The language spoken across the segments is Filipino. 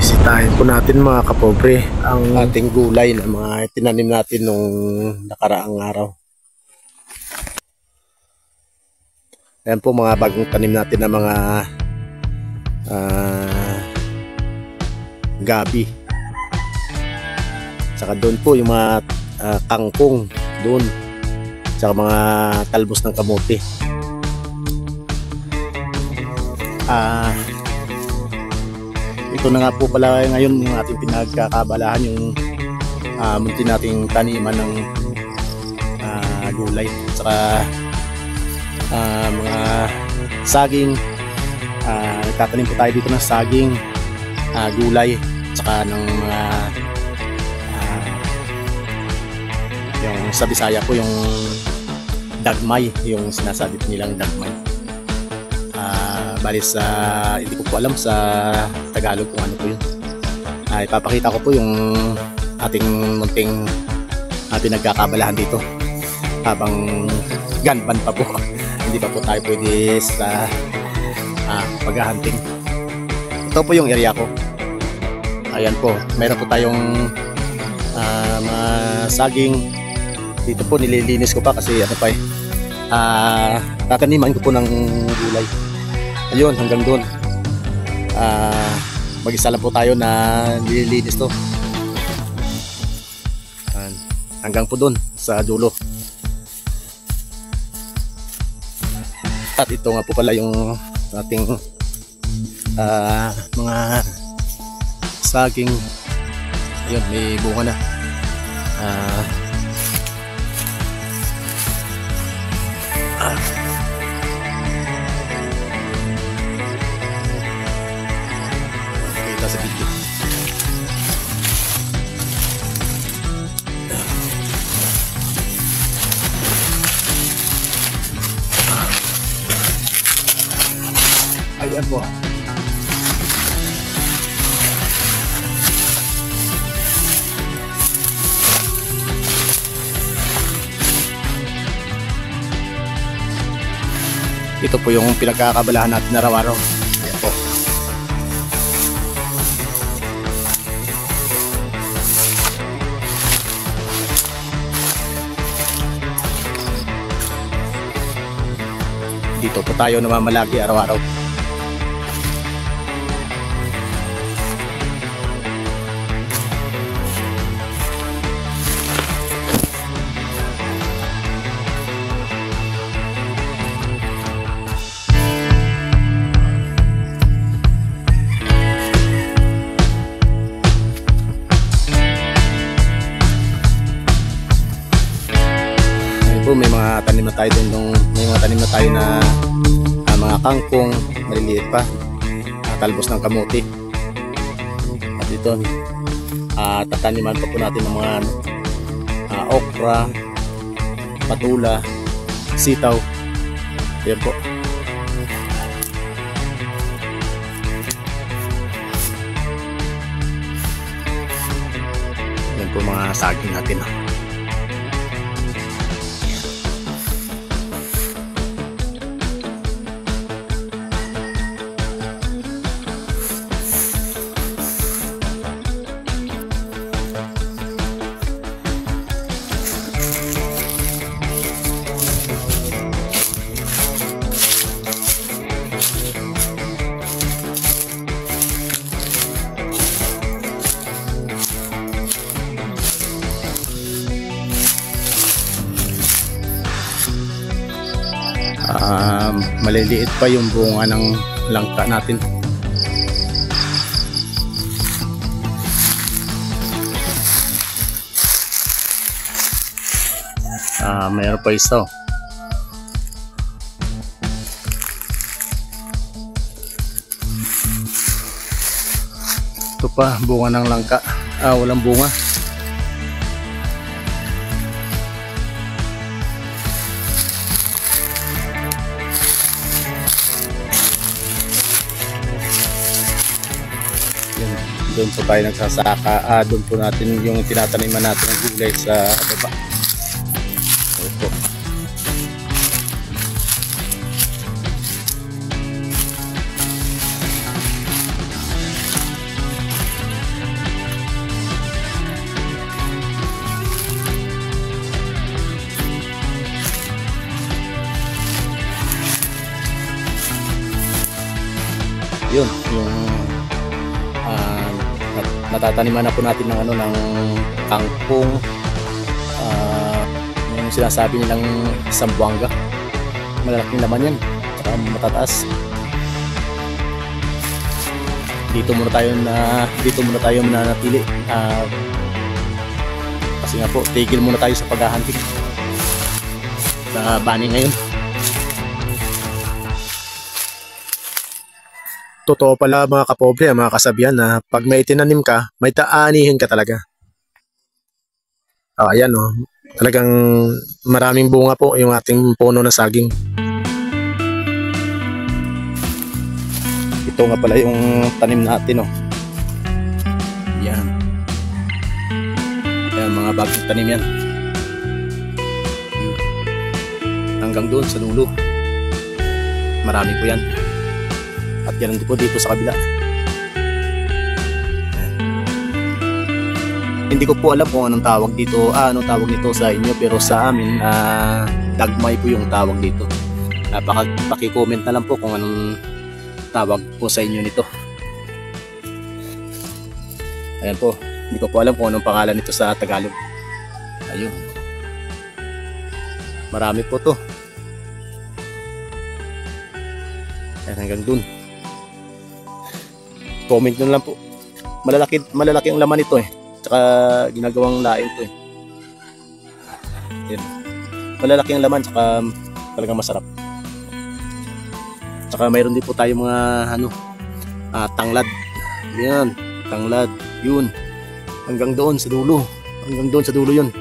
Bisitahin po natin mga kapobre ang ating gulay na mga tinanim natin nung nakaraang araw. Ayan po mga bagong tanim natin na mga gabi. Saka doon po yung mga kangkong doon. Saka mga talbos ng kamote. Ito na nga po pala ngayon yung ating pinagkakabalahan, yung munti nating taniman ng gulay. Saka mga saging. Nagtatanim po tayo dito ng saging, gulay, saka ng mga yung sa Bisaya po yung dagmay, yung sinasabi nilang dagmay. Bali sa hindi ko po alam sa Tagalog kung ano po yun. Ipapakita ko po yung ating munting pinagkakabalahan dito habang ganban pa po. Hindi pa po tayo pwede sa paghahunting. Ito po yung area ko. Ayan po, meron po tayong mga saging dito po. Nililinis ko pa kasi ano pa tataniman ko po ng gulay. Ayun, hanggang doon mag-isa lang po tayo na nililinis to. Hanggang po doon sa dulo. At ito nga po pala yung ating mga saging. Ayun, may bunga na. Kita sa video. Ayan po. Ito po yung pinagkakabalahan natin araw-araw. Ayan po. Dito po tayo namamalagi araw-araw. May mga tanim na tayo doon, may mga tanim na tayo na mga kangkong, maliliit pa, talbos ng kamote. At dito tataniman pa po natin ng mga okra, patula, sitaw. Ayan po. Ayan po mga saging natin. Maliliit pa yung bunga ng langka natin. Mayroon pa isa. Ito pa, bunga ng langka. Walang bunga. Doon po tayo nagsasaka. Doon po natin yung tinataniman natin ng gulay sa baba. Ito. yun, yung natataniman na po natin ng ng kangkong, yung sinasabi nilang sambuanga. Malalaking laman yan, saka matataas. Dito muna tayo mananatili, kasi nga po tigil muna tayo sa paghahunting sa bani ngayon. Totoo pala mga kapobre, mga kasabihan na pag may tinanim ka, may taanihin ka talaga. Ayan talagang maraming bunga po yung ating puno ng saging. Ito nga pala yung tanim natin Yan. Yan, mga bagong tanim yan. Hanggang doon sa dulo. Marami po yan. At yan po dito sa kabila. Hindi ko po alam kung anong tawag dito, anong tawag nito sa inyo, pero sa amin dagmay po yung tawag dito. Paki-comment na lang po kung anong tawag po sa inyo nito. Ayan po, hindi ko po alam kung anong pangalan nito sa Tagalog. Ayun. Marami po to. Ayan, hanggang dun. Comment nyo lang po. Malalaki ang laman nito Tsaka ginagawang laing to Ayan. Malalaki ang laman, tsaka talagang masarap. Tsaka mayroon din po tayo mga tanglad. Yan, tanglad. Yun. Hanggang doon sa dulo. Hanggang doon sa dulo yun.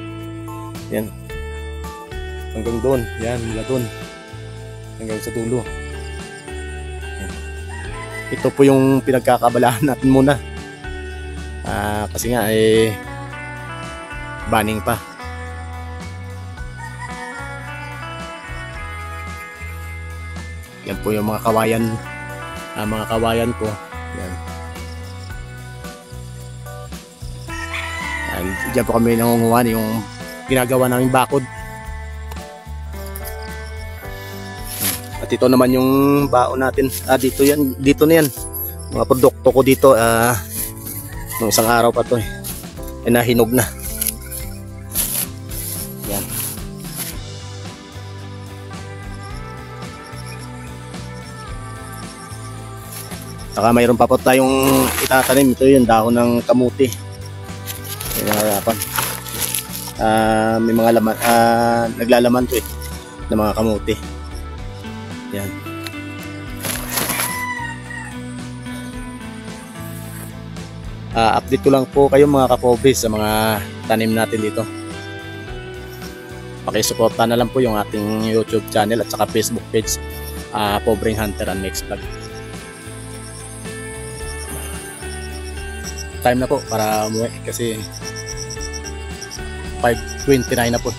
Yan. Hanggang doon. Yan, mula doon. Hanggang sa dulo. Ito po yung pinagkakabalahan natin muna. Kasi nga baning pa. Yan po yung mga kawayan ko. Yan. Diyan po kami nangunguha yung ginagawa naming bakod. At ito naman yung baon natin. Dito na yan. Mga produkto ko dito. Nung isang araw pa to nahinog na. Yan. Saka mayroon pa po tayong itatanim. Ito yung dahon ng kamuti. May mga laman. Naglalaman to ng mga kamuti. Yan. Update ko lang po kayo mga kapobre sa mga tanim natin dito. Pakisuporta na lang po yung ating YouTube channel at saka Facebook page, Pobreng Hunter and Mix Vlog. Time na po para umuwi kasi 5:29 na po.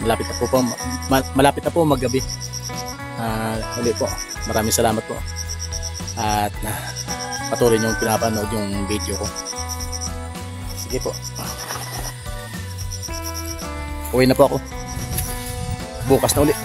Malapit na po maggabi. Uli po, maraming salamat po at patuloy niyong pinapanood yung video ko. Sige po, uwi na po ako, bukas na ulit.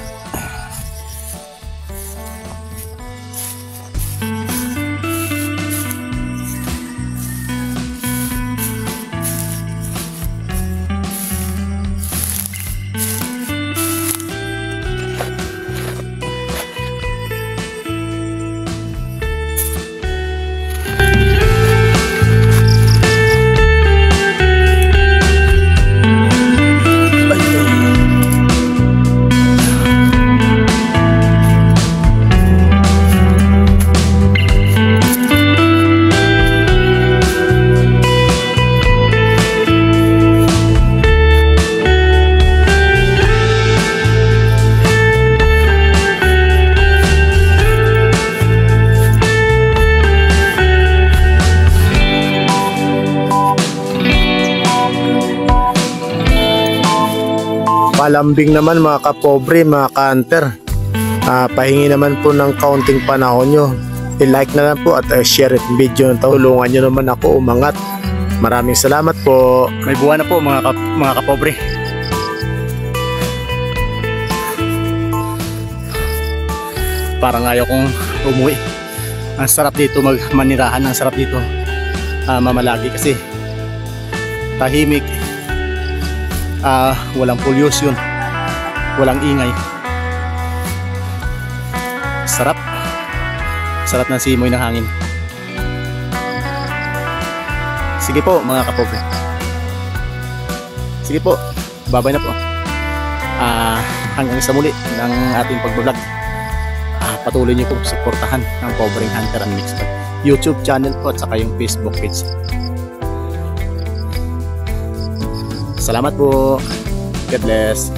Palambing naman mga kapobre, mga ka-hunter. Pahingi naman po ng kaunting panahon nyo. I-like na lang po at share yung video na tulungan nyo naman ako umangat. Maraming salamat po. May buwan na po mga kapobre. Parang ayaw kong umuwi. Ang sarap dito manirahan, ang sarap dito mamalagi kasi tahimik, walang pollution, walang ingay. Sarap ng simoy ng hangin. Sige po mga kapobre, sige po, babay na po. Hanggang sa muli ng ating pagbablog. Patuloy niyo po suportahan ng Pobreng Hunter and Mixed Bag YouTube channel po at saka yung Facebook page. Salamat po. God bless.